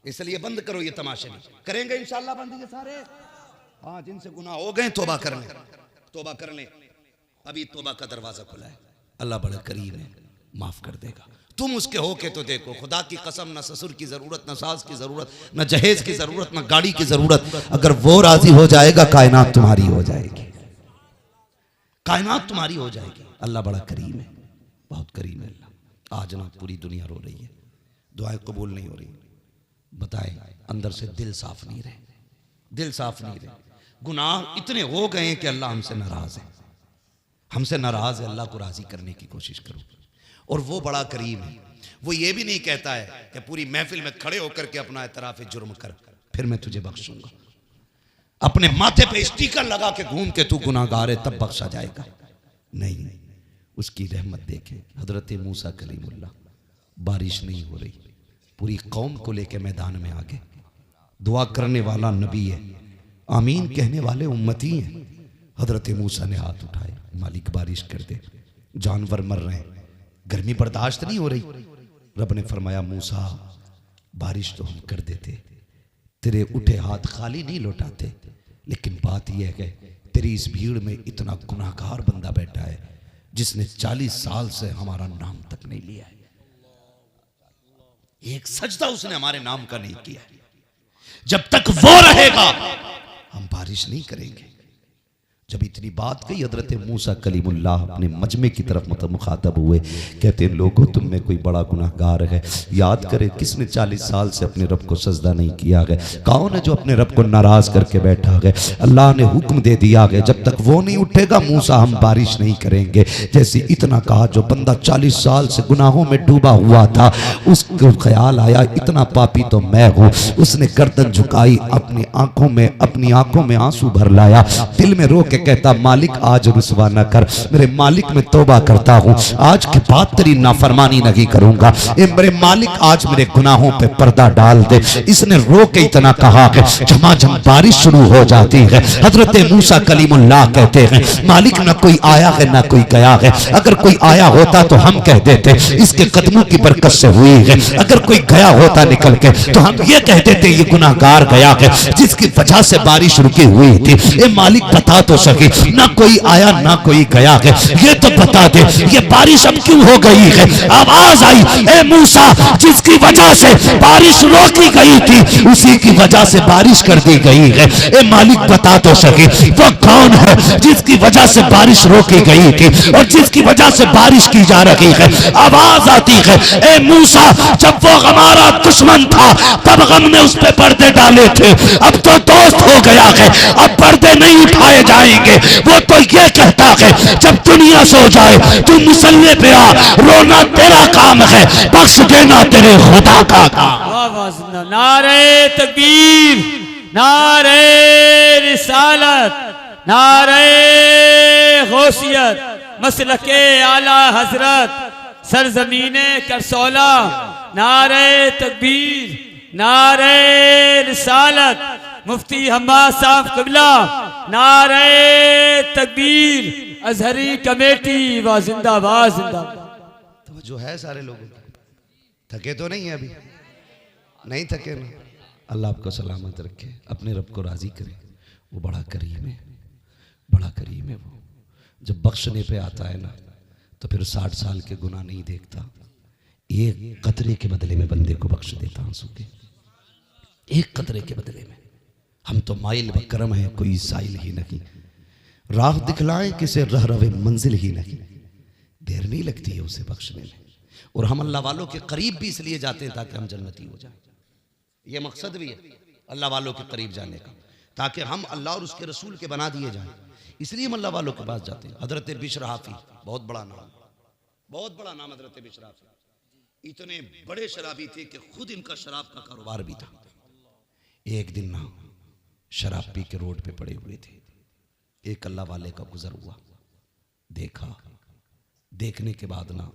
इसलिए बंद करो ये तमाशे में। करेंगे इंशाल्लाह बंद ये सारे। हाँ, जिनसे गुनाह हो गए तौबा कर लें, तौबा कर लें। अभी तौबा का दरवाजा खुला है, अल्लाह बड़ा करीम है, माफ कर देगा। तुम उसके हो के तो देखो, खुदा की कसम, ना ससुर की जरूरत, ना सास की जरूरत, ना जहेज की जरूरत, ना गाड़ी की जरूरत। अगर वो राजी हो जाएगा कायनात तुम्हारी हो जाएगी, कायनात तुम्हारी हो जाएगी। अल्लाह बड़ा करीम है, बहुत करीम है अल्लाह। आज ना पूरी दुनिया रो रही है, दुआएं कबूल नहीं हो रही। बताएं, अंदर से दिल साफ नहीं रहे, दिल साफ नहीं रहे। गुनाह इतने हो गए हैं कि अल्लाह हमसे नाराज है, हमसे नाराज है। अल्लाह को राजी करने की कोशिश करो। और वो बड़ा करीम है, वो ये भी नहीं कहता है कि पूरी महफिल में खड़े होकर के अपना एतराफ़ जुर्म कर, फिर मैं तुझे बख्शूंगा। अपने माथे पे स्टिकर लगा के घूम के तू गुनाहगार है तब बख्शा जाएगा, नहीं। उसकी रहमत देखे, हजरत मूसा कलीमुल्लाह, बारिश नहीं हो रही, पूरी कौम को लेके मैदान में आगे, दुआ करने वाला नबी है, आमीन कहने वाले उम्मती हैं। हजरत मूसा ने हाथ उठाए, मालिक बारिश कर दे, जानवर मर रहे हैं, गर्मी बर्दाश्त नहीं हो रही। रब ने फरमाया, मूसा बारिश तो हम कर देते, तेरे उठे हाथ खाली नहीं लौटाते, लेकिन बात यह है तेरी इस भीड़ में इतना गुनाहगार बंदा बैठा है जिसने 40 साल से हमारा नाम तक नहीं लिया है, एक सजदा उसने हमारे नाम का नहीं किया। जब तक वो रहेगा हम बारिश नहीं करेंगे। जब इतनी बात कही, हजरत मूसा कलीमुल्लाह अपने मजमे की तरफ मुखातब हुए, कहते हैं, लोगों तुम में कोई बड़ा गुनाहगार है, याद करे किसने 40 साल से अपने रब को सजदा नहीं किया है, कौन है जो अपने रब को नाराज करके बैठा है। अल्लाह ने हुक्म दे दिया है, जब तक वो नहीं उठेगा मूसा हम बारिश नहीं करेंगे। जैसे इतना कहा, जो बंदा 40 साल से गुनाहों में डूबा हुआ था, उसको ख्याल आया इतना पापी तो मैं हूँ। उसने गर्दन झुकाई, अपनी आंखों में आंसू भर लाया, दिल में रो के कहता, मालिक आज रुसवा न कर, मेरे मालिक मैं तौबा करता हूँ, आज के बाद तेरी नाफरमानी नहीं करूंगा, मेरे मालिक आज मेरे गुनाहों पे पर्दा डाल दे। इसने रो के इतना कहा है, झमाझम बारिश शुरू हो जाती है। हजरत मूसा कलीमुल्लाह कहते हैं, मालिक ना कोई आया है ना कोई गया है, अगर कोई आया होता तो हम कह देते इसके कदमों की बरकत से हुई है, अगर कोई गया होता निकल के तो हम ये कह देते ये गुनाहगार गया है जिसकी वजह से बारिश रुकी हुई थी। ए मालिक बता तो सके, ना कोई आया ना कोई गया है, ये तो बता दे ये बारिश अब क्यों हो गई है। आवाज आई, ए मूसा, जिसकी वजह से बारिश रोकी गई थी उसी की वजह से बारिश कर दी गई है। ए मालिक बता तो सके वो कौन है जिसकी वजह से बारिश रोकी गई थी और जिसकी वजह से बारिश की जा रही है। आवाज आती है, ए मूसा, जब वो हमारा दुश्मन था तब गम ने उस पे पर्दे डाले थे, अब तो दोस्त हो गया है, अब पर्दे नहीं उठाए जाएंगे। वो तो ये कहता है जब दुनिया सो जाए तू मुसल्ले पे आ, रोना तेरा काम है, बख्श देना तेरे खुदा का काम। नारे तकबीर, नारे रिसालत, नारे गौसियत, मसलके आला हजरत, सरजमीने करसौला, नारे तकबीर, नारे रिसालत, मुफ्ती हम्माद साहब क़िबला, नारे तकबीर, अजहरी कमेटी व जिंदाबाद जिंदाबाद। तो जो है सारे लोग थके तो नहीं है, अभी नहीं थके ना। अल्लाह आपको सलामत रखे, अपने रब को राजी करे, वो बड़ा करीम है, बड़ा करीम है। वो जब बख्शने पे आता है ना तो फिर 60 साल के गुनाह नहीं देखता, एक कतरे के बदले में बंदे को बख्श देता, आंसू के एक कतरे के बदले में। हम तो माइल व करम है, कोई साइल ही नहीं, राह दिखलाए किसे रह रवे मंजिल ही नहीं, देर नहीं लगती है उसे बख्शने में। और हम अल्लाह वालों के करीब भी इसलिए जाते हैं ताकि हम जन्नती हो जाए, ये मकसद भी है अल्लाह वालों के करीब जाने का, ताकि हम अल्लाह और उसके रसूल के बना दिए जाएं, इसलिए हम अल्लाह वालों के पास जाते हैं। हजरत बिशर हाफी, बहुत बड़ा नाम, बहुत बड़ा नाम हजरत बिशर हाफी। इतने बड़े शराबी थे कि खुद इनका शराब का कारोबार भी था। एक दिन ना शराब पी के रोड पे पड़े हुए थे, एक अल्लाह वाले का गुजर हुआ, देखा, देखने के बाद ना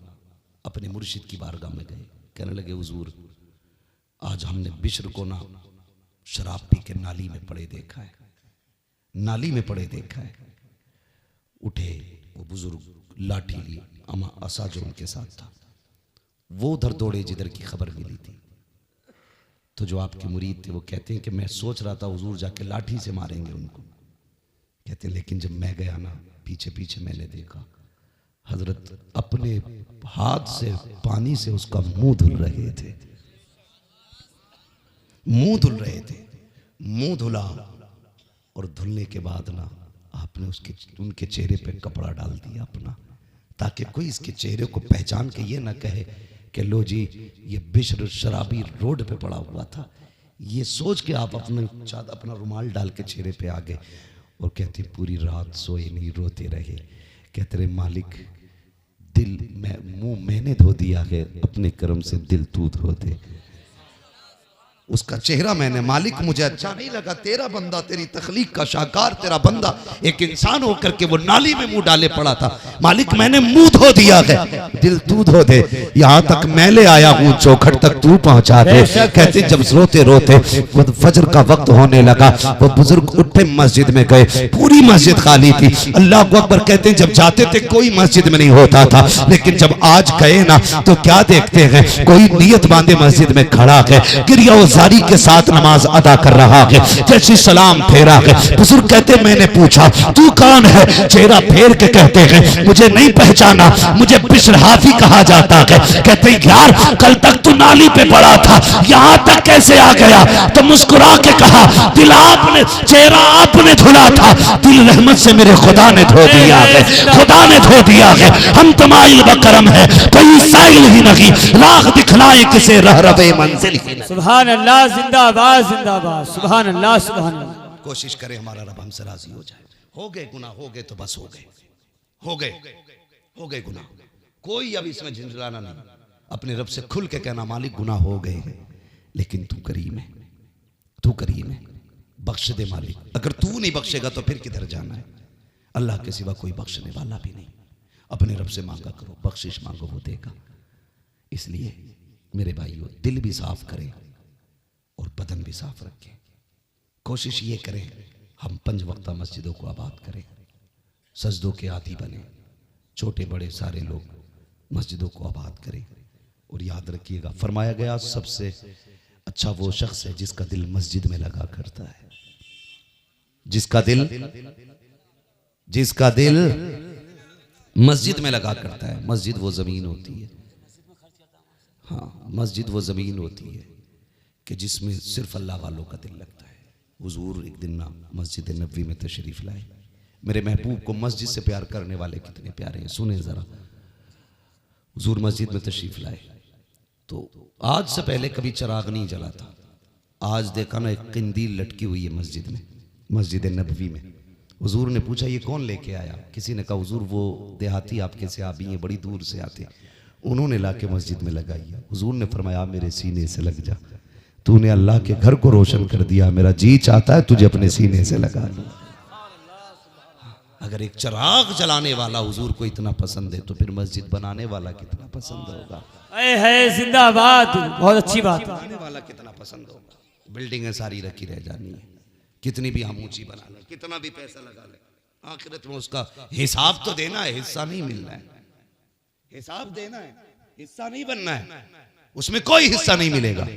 अपने मुर्शिद की बारगाह में गए, कहने लगे हुजूर आज हमने बिशर को ना शराब पी के नाली में पड़े देखा है, नाली में पड़े देखा है। उठे वो बुजुर्ग, लाठी ली, अमा असा जो उनके साथ था, वो उधर दौड़े जिधर की खबर मिली थी। तो जो आपके मुरीद थे वो कहते हैं कि मैं सोच रहा था हुजूर जाके लाठी से मारेंगे उनको। कहते हैं लेकिन जब मैं गया ना, पीछे पीछे मैंने देखा हजरत अपने हाथ से पानी से उसका मुंह धुल रहे थे, मुंह धुल रहे थे। मुंह धुला और धुलने के बाद ना आपने उनके चेहरे पे कपड़ा डाल दिया अपना, ताकि कोई इसके चेहरे को पहचान के ये ना कहे कि लो जी ये बिश्र शराबी रोड पे पड़ा हुआ था। ये सोच के आप अपना रुमाल डाल के चेहरे पे आ गए और कहते पूरी रात सोए नहीं, रोते रहे। कहते रहे मालिक दिल मुंह मैंने धो दिया है, अपने कर्म से दिल तू धो दे। उसका चेहरा मैंने, मालिक मुझे अच्छा नहीं लगा, तेरा बंदा, तेरी तखलीक का शाहकार तेरा बंदा एक इंसान होकर के वो नाली में मुंह डाले पड़ा था। मालिक मैंने मुंह धो दिया है, दिल तू धो दे। यहाँ तक मैं ले आया हूँ, चौखट तक तू पहुंचा दे। कहते जब रोते रोते वो फजर का वक्त होने लगा, वो बुजुर्ग उठे मस्जिद में गए, पूरी मस्जिद खाली थी। अल्लाह अकबर। कहते जब जाते थे कोई मस्जिद में नहीं होता था, लेकिन जब आज गए ना तो क्या देखते हैं, कोई नियत बांधे मस्जिद में खड़ा है, गिरिया जारी के साथ नमाज अदा कर रहा है। जैसे सलाम फेरा है, बुजुर्ग कहते मैंने पूछा तू कौन है, चेहरा फेर के कहते हैं मुझे नहीं पहचाना, मुझे बिश्र हाफी कहा जाता है। कहते यार कल तक तू नाली पे पड़ा था, यहाँ तक कैसे आ गया? तो मुस्कुरा के कहा दिल आपने, चेहरा आपने धुला था, दिल रहमत से मेरे खुदा ने धो दिया है, खुदा ने धो दिया है। हम तमाइल बकरम है, कोई साइल ही नहीं, राह दिखलाए किसे रह रवे मंजिल। सुभान अल्लाह, जिंदाबाद जिंदाबाद, सुभान अल्लाह सुभान अल्लाह। कोशिश करें हमारा रब हमसे राजी हो जाए। हो गए गुनाह, हो गए तो बस हो गए, हो गए, हो गए गुनाह। कोई अब इसमें झंझलाना नहीं, अपने रब से खुल के कहना मालिक गुनाह हो गए, लेकिन तू करीम है, तू करीम है, बख्श दे मालिक। अगर तू नहीं बख्शेगा तो फिर किधर जाना है? अल्लाह के सिवा कोई बख्शने वाला भी नहीं। अपने रब से मांगा करो, बख्शिश मांगो, वो देगा। इसलिए मेरे भाइयों दिल भी साफ करें और बदन भी साफ रखें। कोशिश ये करें हम 5 वक्ता मस्जिदों को आबाद करें, सजदों के आदी बने, छोटे बड़े सारे लोग मस्जिदों को आबाद करें। और याद रखिएगा फरमाया गया सबसे अच्छा वो शख्स है जिसका दिल मस्जिद में लगा करता है, जिसका दिल मस्जिद में लगा करता है। मस्जिद वो जमीन होती है, हाँ मस्जिद वो जमीन होती है कि जिसमें सिर्फ अल्लाह वालों का दिल लगता है। हुजूर एक दिन ना मस्जिद नबवी में तशरीफ लाए। मेरे महबूब को मस्जिद से प्यार करने वाले कितने प्यारे हैं, सुने जरा। हुजूर मस्जिद में तशरीफ लाए तो आज से पहले कभी चिराग नहीं जला था। आज देखा ना एक कंदील लटकी हुई है मस्जिद में, मस्जिद नबवी में। हुजूर ने पूछा ये कौन लेके आया? किसी ने कहा हुजूर वो देहाती आपके से आबी हैं, बड़ी दूर से आते, उन्होंने लाके मस्जिद में लगाई है। हुजूर ने फरमाया मेरे सीने से लग जा, तूने अल्लाह के घर को रोशन कर दिया, मेरा जी चाहता है तुझे अपने सीने से लगा लूं। अगर एक चिराग जलाने वाला हुजूर को इतना पसंद है तो फिर मस्जिद बनाने वाला कितना पसंद होगा? है जिंदाबाद, बहुत अच्छी बात। बनाने वाला कितना पसंद होगा? बिल्डिंगें सारी रखी रह जानी है, कितनी भी हम ऊंची बना लें, कितना भी पैसा लगा लें, आखिरत में उसका हिसाब तो देना है, हिस्सा नहीं मिलना है। हिसाब देना है, हिस्सा नहीं बनना है, उसमें कोई हिस्सा नहीं मिलेगा।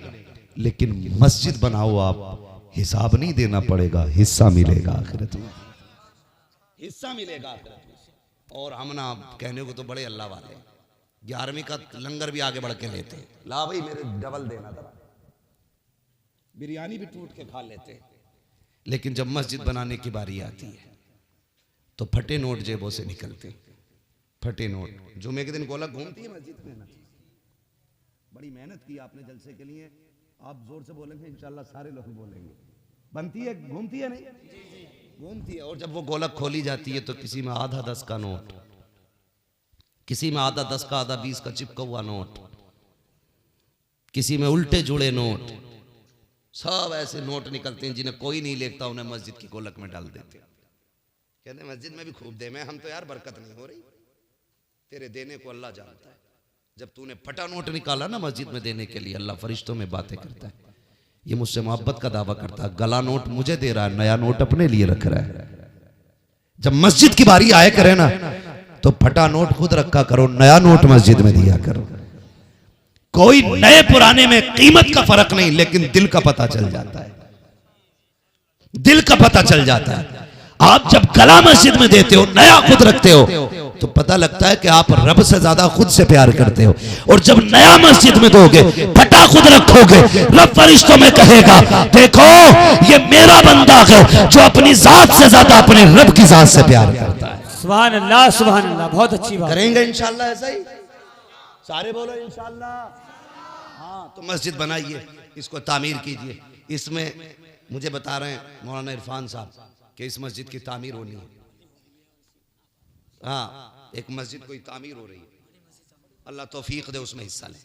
लेकिन मस्जिद बनाओ आप, हिसाब नहीं देना पड़ेगा, हिस्सा मिलेगा आखिरत में, हिस्सा मिलेगा आखिरत में। और हम ना कहने को तो बड़े अल्लाह वाले, 11वीं का लंगर भी आगे बढ़ के लेते, ला भाई मेरे डबल देना, जरा बिरयानी भी टूट के खा लेते। लेकिन जब मस्जिद बनाने की बारी आती है तो फटे नोट जेबों से निकलते, फटे नोट। जुमे के दिन गोलक घूमती है मस्जिद में ना, बड़ी मेहनत की आपने जलसे के लिए, आप जोर से बोलेंगे इंशाल्लाह सारे लोग बोलेंगे। बनती है, घूमती है नहीं, घूमती है। और जब वो गोलक खोली जाती है तो किसी में आधा 10 का नोट, किसी में आधा 10 का, आधा 20 का चिपका हुआ नोट, किसी में उल्टे जुड़े नोट, सब ऐसे नोट निकलते हैं जिन्हें कोई नहीं लेता, उन्हें मस्जिद की गोलक में डाल देते। कहते मस्जिद में भी खूब दे, में हम तो यार बरकत नहीं हो रही, तेरे देने को अल्लाह जानता है। जब तूने फटा नोट निकाला ना मस्जिद में देने के लिए, अल्लाह फरिश्तों में बातें करता है, ये मुझसे मोहब्बत का दावा करता है, गला नोट मुझे दे रहा है, नया नोट अपने लिए रख रहा है। जब मस्जिद की बारी आए करे ना तो फटा नोट खुद रखा करो, नया नोट मस्जिद में दिया करो। कोई नए पुराने में कीमत का फर्क नहीं, लेकिन दिल का पता चल जाता है, दिल का पता चल जाता है। आप जब गला मस्जिद में देते हो, नया खुद रखते हो, तो पता लगता है कि आप रब से ज्यादा खुद से प्यार करते हो। और जब नया मस्जिद में दोगे, फटा खुद रखोगे, रब फरिश्तों में कहेगा देखो ये मेरा बंदा है जो अपनी जात से ज्यादा अपने रब की जात से प्यार करता है। सुभान अल्लाह, सुभान अल्लाह, बहुत अच्छी बात। करेंगे इंशाल्लाह ऐसा ही, सारे बोलो इंशाल्लाह। हाँ, तो मस्जिद बनाइए, इसको तामीर कीजिए। इसमें मुझे बता रहे हैं मौलाना इरफान साहब कि इस मस्जिद की तामीर होनी है। हाँ, एक मस्जिद कोई तामीर हो रही है, अल्लाह तौफीक दे, उसमें हिस्सा लें,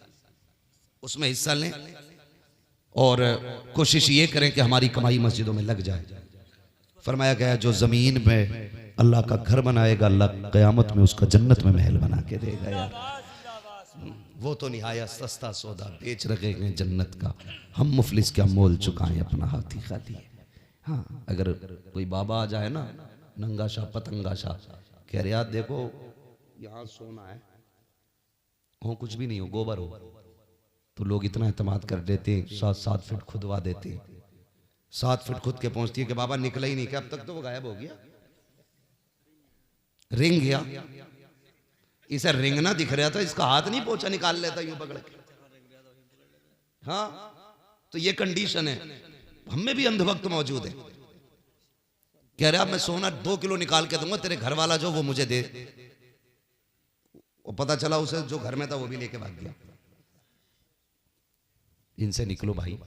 उसमें हिस्सा लें और कोशिश ये करें कि हमारी कमाई मस्जिदों में लग जाए। फरमाया गया जो जमीन में अल्लाह का घर बनाएगा, अल्लाह क़यामत में उसका जन्नत में महल बना के देगा। यार वो तो निहायत सस्ता सौदा बेच रखे हैं जन्नत का, हम मुफलिस क्या मोल चुकाएं अपना हाथी खाती है। हाँ, अगर कोई बाबा आ जाए ना, नंगा शाह पतंगा शाह, कह रहे यार देखो यहाँ सोना है, हो कुछ भी नहीं हो, गोबर हो, तो लोग इतना एतमाद कर देते हैं, 7-7 फीट खुदवा देते हैं। 7 फीट खुद के पहुंचती है कि बाबा निकला ही नहीं, क्या अब तक तो वो गायब हो गया, रिंग गया। इसे रिंगना दिख रहा था, इसका हाथ नहीं पहुंचा, निकाल लेता यूं पकड़ के। हाँ, तो ये कंडीशन है, हमें भी अंधभक्त मौजूद है। कह रहा मैं सोना 2 किलो निकाल के दूंगा, तेरे घर वाला जो वो मुझे दे। वो पता चला उसे जो घर में था वो भी लेके भाग गया। इनसे निकलो भाई,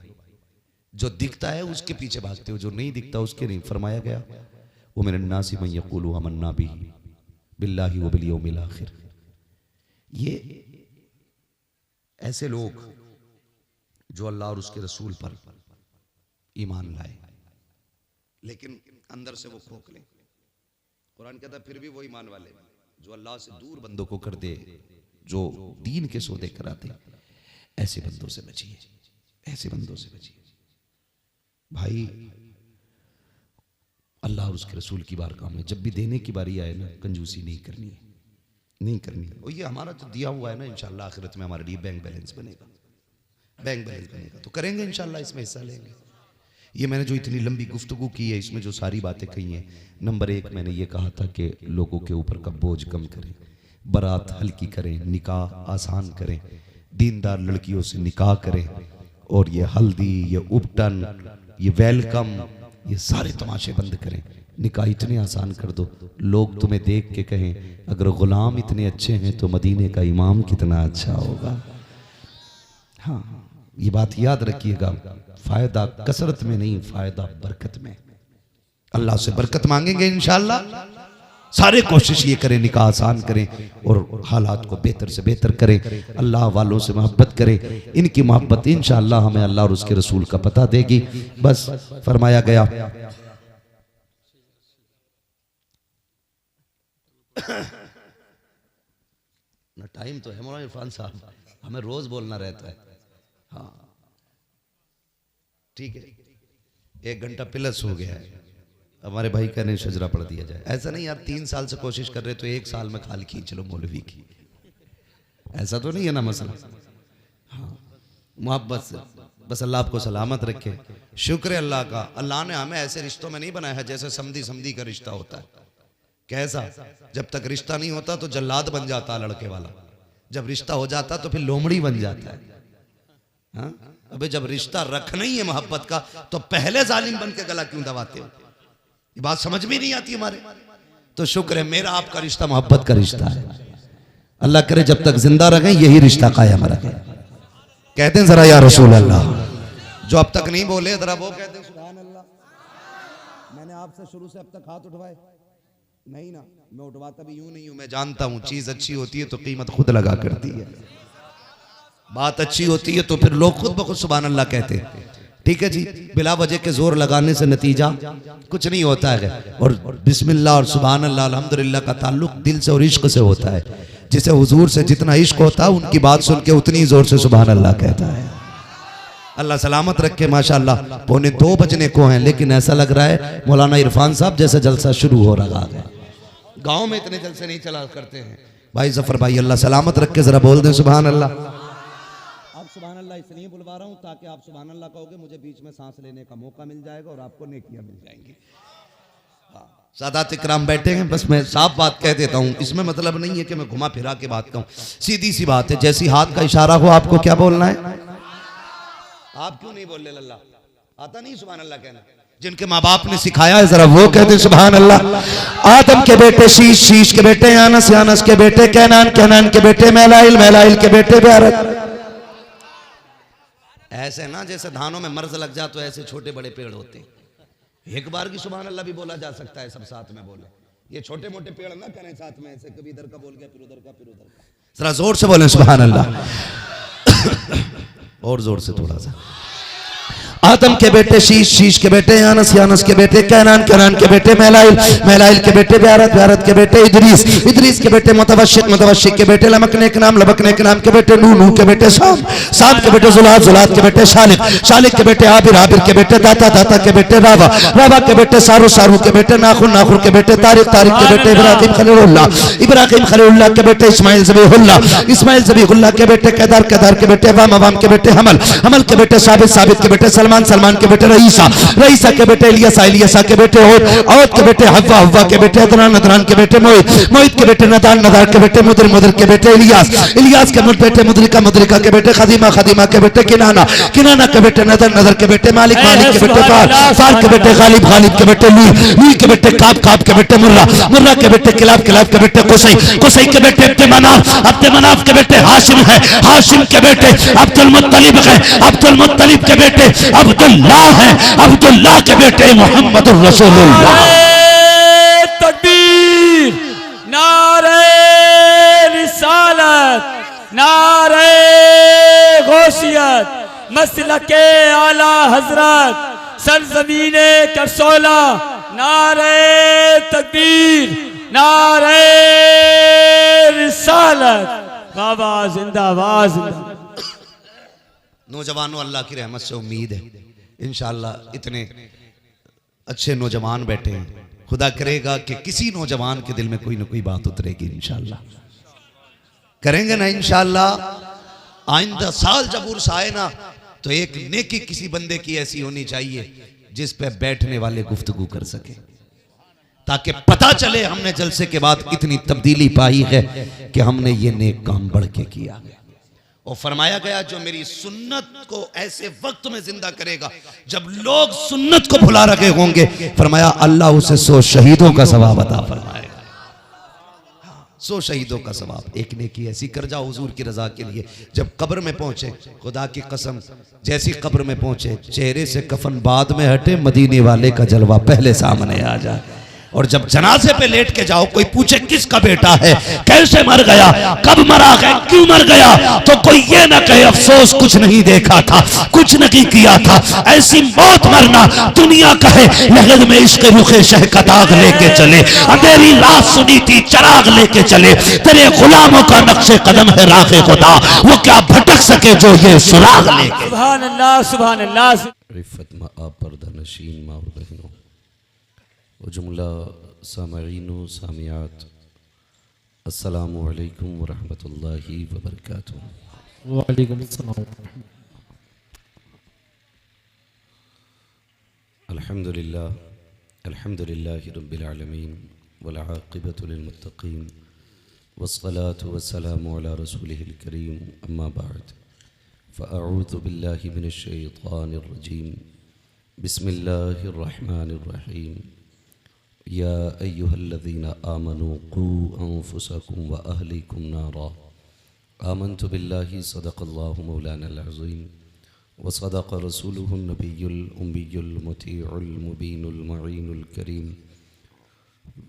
जो दिखता है उसके पीछे भागते हो, जो नहीं दिखता उसके नहीं। फरमाया गया वो मेरे नासी मन यक़ूलु आमन्ना बिही बिल्लाहि व बिल यौमिल आखिर। ये ऐसे लोग जो अल्लाह और उसके रसूल पर ईमान लाए, लेकिन अंदर से वो खोखले। कुरान कहता है फिर भी वो ईमान वाले जो अल्लाह से दूर बंदों को कर दे, जो दीन के सौदे कराते, ऐसे बंदों से बचिए, ऐसे बंदों से बचिए भाई। अल्लाह और उसके रसूल की बारगाह में जब भी देने की बारी आए ना, कंजूसी नहीं करनी है, नहीं करनी है। और ये हमारा जो दिया हुआ है ना, इंशाल्लाह आखिरत में हमारे लिए बैंक बैलेंस बनेगा, बैंक बैलेंस बनेगा, तो करेंगे इंशाल्लाह, इसमें हिस्सा लेंगे। ये मैंने जो इतनी लंबी गुफ्तगू की है, इसमें जो सारी बातें कही हैं, नंबर 1 मैंने ये कहा था कि लोगों के ऊपर का बोझ कम करें, बारात हल्की करें, निकाह आसान करें, दीनदार लड़कियों से निकाह करें, और ये हल्दी, ये उपटन, ये वेलकम, ये सारे तमाशे बंद करें। निकाह इतने आसान कर दो, लोग तुम्हें देख के कहें अगर गुलाम इतने अच्छे हैं तो मदीने का इमाम कितना अच्छा होगा। हाँ, ये बात याद रखिएगा, फायदा कसरत में नहीं, फायदा बरकत में। अल्लाह से बरकत मांगेंगे इंशाअल्लाह। सारे कोशिश ये करें निकाह आसान करें और हालात को बेहतर से बेहतर करें, अल्लाह वालों से मोहब्बत करें। इनकी मोहब्बत इंशाअल्लाह हमें अल्लाह और उसके रसूल का पता देगी। बस फरमाया गया ना, टाइम तो है मौलाना इरफान साहब, हमें रोज बोलना रहता है। हाँ ठीक है, 1 घंटा प्लस हो गया है। हमारे भाई कहने शजरा पढ़ दिया जाए। ऐसा नहीं यार, 3 साल से कोशिश कर रहे तो 1 साल में खाल खींच लो मौलवी की, ऐसा तो नहीं है ना मसला। हाँ, मोहब्बत से बस अल्लाह आपको सलामत रखे। शुक्र है अल्लाह का, अल्लाह ने हमें ऐसे रिश्तों में नहीं बनाया है जैसे समधी समधी का रिश्ता होता है। कैसा? जब तक रिश्ता नहीं होता तो जल्लाद बन जाता है लड़के वाला, जब रिश्ता हो जाता तो फिर लोमड़ी बन जाता है। हाँ? अबे जब रिश्ता रखना ही है मोहब्बत का तो पहले जालिम बन के गला क्यों दबाते हो? ये बात समझ में नहीं आती हमारे। तो शुक्र है मेरा आपका रिश्ता मोहब्बत का रिश्ता है। अल्लाह करे जब तक जिंदा रखें यही रिश्ता कायम रखे। कहते हैं जरा या रसूल अल्लाह, जो अब तक नहीं बोले जरा वो कहते हैं सुभान अल्लाह। मैंने आपसे शुरू से अब तक हाथ उठवाए नहीं ना, मैं उठवाता भी यूं नहीं हूं। मैं जानता हूं चीज अच्छी होती है तो कीमत खुद लगा करती है, बात अच्छी होती है तो फिर लोग खुद ब खुद सुभान अल्लाह कहते हैं। ठीक है जी, बिला वजह के जोर लगाने से नतीजा कुछ नहीं होता है। और बिस्मिल्लाह और सुभान अल्लाह अल्हम्दुलिल्लाह का ताल्लुक दिल से और इश्क से होता है। जिसे हुजूर से जितना इश्क होता है उनकी बात सुन के उतनी जोर से सुभान अल्लाह कहता है। अल्लाह सलामत रखे। माशाअल्लाह 1:45 बजने को हैं, लेकिन ऐसा लग रहा है मौलाना इरफान साहब जैसे जलसा शुरू हो रहा है। गाँव में इतने जलसे नहीं चला करते हैं। भाई जफर भाई अल्लाह सलामत रखे, जरा बोल दें सुभान अल्लाह। इसलिए बुलवा रहा हूं ताकि आप सुभान अल्लाह कहोगे, मुझे बीच में सांस लेने का मौका मिल जाएगा और आपको नेकियां मिल जाएंगी। सादात इकराम बैठे हैं, बस मैं साफ बात कह देता हूं, इसमें मतलब नहीं है कि मैं घुमा फिरा के बात कहूं, सीधी सी बात है। जैसी हाथ का इशारा हो आपको क्या बोलना है। आप क्यों नहीं बोल रहे अल्लाह? आता नहीं सुभान अल्लाह कहना? जिनके माँ बाप ने सिखाया है जरा वो कहते सुभान अल्लाह। आदम के बेटे शीश, शीश के बेटे यानस, यानस के बेटे कैनान, कैनान के बेटे मैलाइल, मैलाइल के बेटे बेरत। ऐसे ना जैसे धानों में मर्ज लग जा तो ऐसे छोटे बड़े पेड़ होते हैं। एक बार की सुभान अल्लाह भी बोला जा सकता है, सब साथ में बोले। ये छोटे मोटे पेड़ ना करें साथ में ऐसे, कभी इधर का बोल गया फिर उधर का फिर उधर का। जरा जोर से बोले सुभान अल्लाह, और जोर से थोड़ा सा। आदम के बेटे शीश, शीश के बेटे यानस, यानस के बेटे कैनान, कैनान के बेटे मैलाइल, मैलाइल के बेटे बेरत, बेरत के बेटे इदरीस, इदरीस के बेटे मुतवशिक, मुतवशिक के बेटे लमकने के नाम, लबकने के नाम के बेटे नूह, नूह के बेटे शाम, शाम के बेटे जुलात, जुलात के बेटे शालिक, शालिक के बेटे आबिर, आबिर के बेटे दाता, दाता के बेटे रावा, रावा के बेटे सारू, सारू के बेटे नाखुन, नाखुन के बेटे तारिक, तारिक के बेटे इब्राहिम खलीलुल्लाह, इब्राहिम खलीलुल्लाह के बेटे इस्माइल ज़बीहुल्लाह, इस्माइल ज़बीहुल्लाह के बेटे केदार, केदार के बेटे वाम, वाम के बेटे हमल, हमल के बेटे साबित, साबित के बेटे सलमान, सलमान के बेटे रईसा, रईसा के बेटे इलियासा, इलियासा के बेटे औद, औद के बेटे हव्वा, हव्वा के बेटे अदनान, अदनान के बेटे मोहित, मोहित के बेटे नदान, नदान के बेटे मुदर, मुदर के बेटे इलियास, इलियास के बेटे मुदरिका, मुदरिका के बेटे खदीमा, खदीमा के बेटे किनाना, किनाना के बेटे नदर, नदर के बेटे मालिक, मालिक के बेटे फार, फार के बेटे गालिब, गालिब के बेटे लूई, लूई के बेटे काब, काब के बेटे मुर्रा, मुर्रा के बेटे किलाब, किलाब के बेटे कुसै, कुसै के बेटे अब्दे मनाफ, अब्दे मनाफ के बेटे हाशिम है, हाशिम के बेटे अब्दुल मुत्तलिब है, अब्दुल मुत्तलिब के बेटे अब्दुल्लाह है, अब्दुल्लाह के बेटे मोहम्मद रसूलुल्लाह। तकबीर, नारे रिसालत, नारे गौसियत, मसलके आला हजरत, सरजमीने करसोला, नारे तकबीर, नारे रिसालत, बाबा जिंदाबाद, जिंदाबाद। नौजवानों, अल्लाह की रहमत से उम्मीद है इंशाअल्लाह इतने अच्छे नौजवान बैठे हैं, खुदा करेगा कि किसी नौजवान के दिल में कोई ना कोई बात उतरेगी इंशाअल्लाह। करेंगे ना इंशाअल्लाह। आइंदा साल जब उर्स आए ना तो एक नेकी किसी बंदे की ऐसी होनी चाहिए जिस पे बैठने वाले गुफ्तगू कर सके, ताकि पता चले हमने जलसे के बाद इतनी तब्दीली पाई है कि हमने ये नेक काम बढ़ के किया। और फरमाया गया जो मेरी सुन्नत को ऐसे वक्त में जिंदा करेगा जब लोग सुन्नत को भुला रखे होंगे, फरमाया अल्लाह उसे 100 शहीदों का सवाब अता फरमाएगा। 100 शहीदों का सवाब। एक नेकी ऐसी कर जाओ हुजूर की रजा के लिए, जब कब्र में पहुंचे, खुदा की कसम जैसी कब्र में पहुंचे चेहरे से कफन बाद में हटे, मदीने वाले का जलवा पहले सामने आ जाए। और जब जनाजे पे लेट के जाओ, कोई पूछे किसका बेटा है, कैसे मर गया, कब मरा है, क्यों मर गया, तो कोई ये ना कहे अफसोस कुछ नहीं देखा था, कुछ नहीं किया था। ऐसी मौत मरना दुनिया कहे लगन में इश्क रुखे शह का दाग लेके चले, अंधेरी रात सुनी थी चराग लेके चले, तेरे गुलामों का नक्शे कदम है राखे खुदा, वो क्या भटक सके जो ये सुराग लेके। सुभान अल्लाह, सुभान अल्लाह। रिफ़त मा पर्दा नशीन माँ बहनों व जुमला सामईन व सामियात, अस्सलामु अलैकुम व रहमतुल्लाहि व बरकातुहू। वालेकुम अस्सलाम। अल्हम्दुलिल्लाह, अल्हम्दुलिल्लाहि रब्बिल आलमीन वल आक़िबतु लिल मुत्तक़ीन वस्सलातु वस्सलामु अला रसूलिहिल करीम, अम्मा बाद फ़अऊज़ु बिल्लाहि मिनश शैतानिर रजीम, बिस्मिल्लाहिर रहमानिर रहीम। या अय्युहल्लज़ीना आमनू क़ू अन्फुसकुम व अहलिकुम नारा, आमन्तु बिल्लाहि सदक़ल्लाहु मौलानल अज़ीम व सदक़ रसूलुहुन नबियुल उम्मियुल मुतीउल मुबीनुल मुईनुल करीम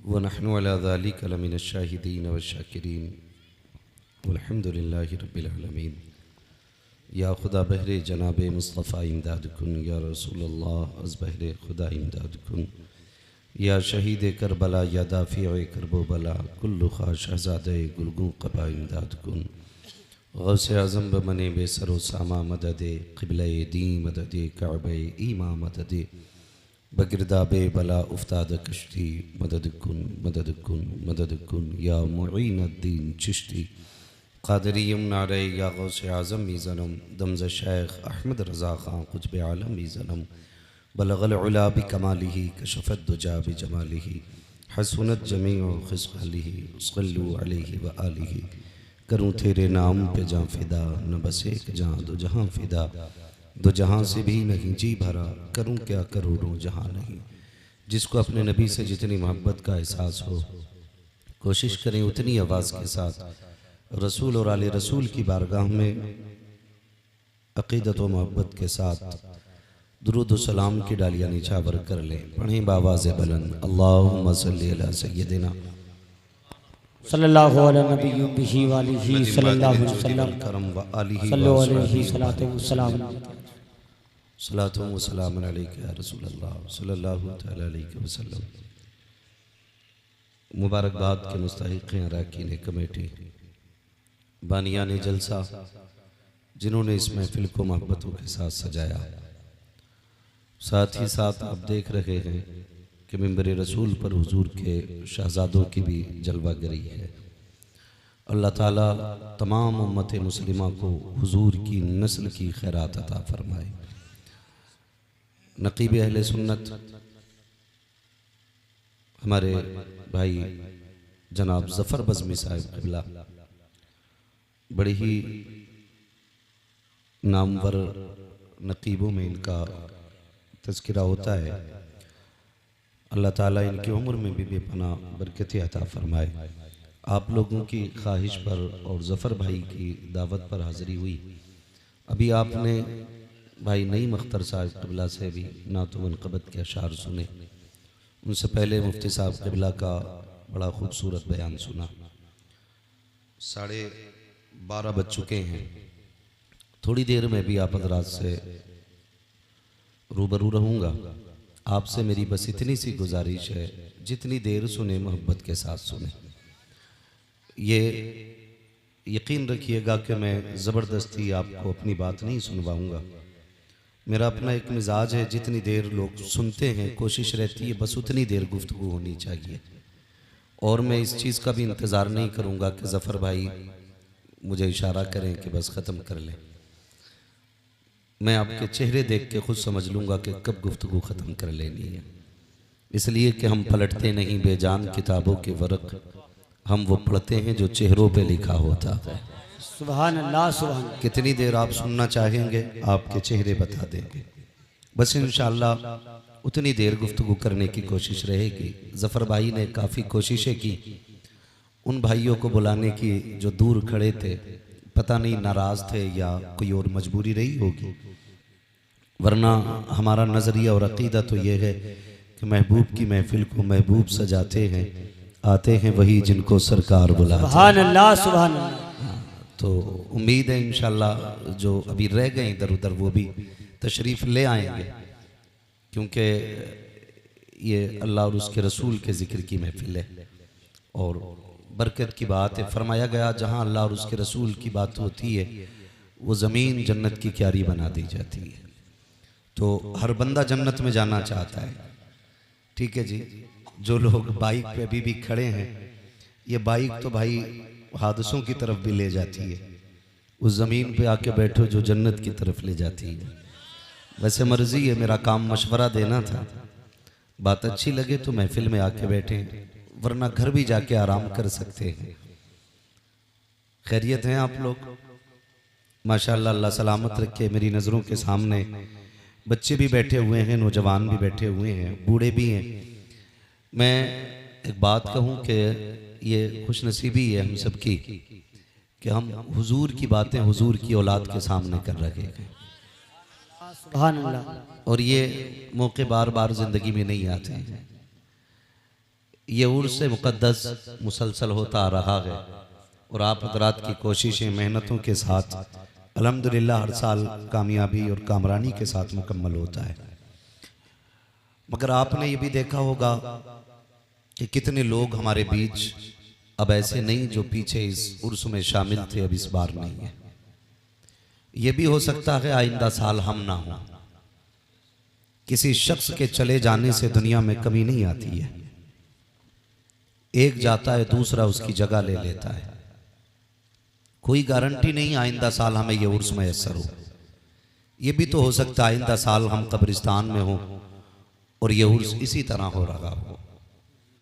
व नहनु अला ज़ालिका लमिनश शाहिदीन व शाकिरीन वल्हम्दुलिल्लाहि रब्बिल आलमीन। या खुदा बहरे जनाब मुस्तफ़ा इमदाद कुन, या रसूलल्लाह अज़ बहरे खुदा इमदाद कुन, या शहीद करबला या दाफ़िए करबो बला, कुल्लु ख़ा शहज़ादे गुलगू क़बा इमदाद कुन। गौसे आज़म बमने बेसरो सामा मददे, क़िबले दी मददे, काबे ईमा मददे, बगिरदाबे बला उफ्ताद कश्ती, मदद कुन मदद कुन मदद कुन, या मुईनुद्दीन चिश्ती क़ादिरीम नारे या गौसे आज़म मीज़नम दमज़ शेख अहमद रज़ा ख़ान कुतुब आलम मीज़नम बलगल उला बिकमालिही कशफ़त दुजा बिजमालिही हसनत जमीउ ख़िस्क़ालिही सल्लु अलैहि व आलिही। करूँ तेरे नाम पे जाँ फ़िदा, न बस एक जाँ दो जहाँ फ़िदा, दो जहाँ से भी नहीं जी भरा, करूँ क्या करोड़ों जहाँ नहीं। जिसको अपने नबी से जितनी मोहब्बत का एहसास हो, कोशिश करें उतनी आवाज़ के साथ रसूल और आले रसूल की बारगाह में अक़ीदत व मोहब्बत के साथ दुरूद व सलाम की डालियाँ निछावर कर लें। पढ़ें बावाज़ बुलंद अल्लाहुम्मा सल्ली अला सय्यदिना सल्लल्लाहु अलैहि नबी बिही वालिही सल्लल्लाहु अलैहि वसल्लम करम व आलिही सल्लल्लाहु अलैहि सलातो वस्सलाम। सलातो व सलाम अलैका या रसूल अल्लाह सल्लल्लाहु तआला अलैहि वसल्लम। मुबारकबाद के मुस्तहिक़ हैं अरकान कमेटी, बानियाने जलसा, जिन्होंने इस महफिल को मोहब्बतों के साथ सजाया। साथ ही साथ आप देख रहे हैं कि मिंबर रसूल पर हुजूर के शहजादों की भी जलवागरी है। अल्लाह ताला तमाम उम्मत मुस्लिमा को हुजूर की नस्ल की खैरात अता फरमाए। नकीब अहले सुन्नत हमारे भाई जनाब ज़फ़र बज़मी साहिब क़िबला बड़ी ही नामवर नकीबों में इनका तज़किरा होता है। अल्लाह ताला इनकी उम्र में भी बेपनाह बरकत अता फरमाए। आप लोगों की ख्वाहिश पर और ज़फ़र भाई की दावत पर हाज़िरी हुई। अभी आपने भाई नईम अख्तर साहब क़िबला से भी नात व मनक़बत के अशार सुने। उनसे पहले मुफ्ती साहब क़िबला का बड़ा खूबसूरत बयान सुना। 12:30 बज चुके हैं। थोड़ी देर में भी आप हज़रात से रूबरू रहूँगा। आपसे मेरी बस इतनी सी गुजारिश है, जितनी देर सुने मोहब्बत के साथ सुने। ये यकीन रखिएगा कि मैं ज़बरदस्ती आपको अपनी बात नहीं सुनवाऊँगा। मेरा अपना एक मिजाज है, जितनी देर लोग सुनते हैं कोशिश रहती है बस उतनी देर गुफ्तगू होनी चाहिए। और मैं इस चीज़ का भी इंतज़ार नहीं करूँगा कि ज़फ़र भाई मुझे इशारा करें कि बस ख़त्म कर लें। मैं आपके चेहरे देख के खुद समझ लूँगा कि कब गुफ्तगू ख़त्म कर लेनी है। इसलिए कि हम पलटते नहीं बेजान किताबों के वरक़, हम वो पढ़ते हैं जो चेहरों पे लिखा होता है। सुभान अल्लाह सुभान। कितनी देर आप सुनना चाहेंगे आपके चेहरे बता देंगे। बस इंशाअल्लाह उतनी देर गुफ्तगू करने की कोशिश रहेगी। ज़फ़र भाई ने काफ़ी कोशिशें की उन भाइयों को बुलाने की जो दूर खड़े थे, पता नहीं नाराज़ थे या कोई और मजबूरी रही होगी, वरना हमारा नज़रिया और अक़ीदा तो ये है कि महबूब की महफिल को महबूब सजाते हैं, आते हैं वही जिनको सरकार बुलाते हैं। सुभान अल्लाह सुभान अल्लाह। तो उम्मीद है इंशाअल्लाह जो अभी रह गए इधर उधर वो भी तशरीफ़ ले आएंगे, क्योंकि ये अल्लाह और उसके रसूल के ज़िक्र की महफिल है और बरकत की बात है। फरमाया गया जहाँ अल्लाह और उसके रसूल की बात होती है वो ज़मीन जन्नत की क्यारी बना दी जाती है। तो हर बंदा जन्नत में जाना चाहता है, ठीक है जी। जो लोग बाइक पे अभी भी खड़े हैं, ये बाइक तो भाई हादसों की तरफ भी ले जाती है, उस ज़मीन पे आके बैठो जो जन्नत की तरफ ले जाती है। वैसे मर्ज़ी है, मेरा काम मशवरा देना था, बात अच्छी लगे तो महफिल में आके बैठें, वरना घर भी जाके आराम कर सकते हैं। खैरियत हैं आप लोग? माशाअल्लाह, अल्लाह सलामत रखे। मेरी नज़रों के सामने बच्चे भी बैठे हुए हैं, नौजवान भी बैठे हुए हैं, बूढ़े भी हैं। मैं एक बात कहूँ कि ये खुशनसीबी है हम सब की कि हम हुजूर की बातें हुजूर की औलाद के सामने कर रहे हैं। सुभान अल्लाह। और ये मौके बार बार ज़िंदगी में नहीं आते हैं। ये उर्स मुक़द्दस मुसलसल होता आ रहा है और आप हज़रात की कोशिशें मेहनतों के साथ अल्हम्दुलिल्लाह हर साल कामयाबी और कामरानी के साथ मुकम्मल होता है। मगर आपने ये भी देखा होगा कि कितने लोग हमारे बीच अब ऐसे नहीं जो पीछे इस उर्स में शामिल थे, अब इस बार नहीं है। ये भी हो सकता है आइंदा साल हम ना हो। किसी शख्स के चले जाने से दुनिया में कमी नहीं आती है, एक जाता है दूसरा उसकी जगह ले लेता है। कोई गारंटी नहीं आइंदा साल हमें ये उर्स मैसर हो। ये भी तो हो सकता है आइंदा साल हम कब्रिस्तान में हों और ये उर्स इसी तरह हो रहा हो।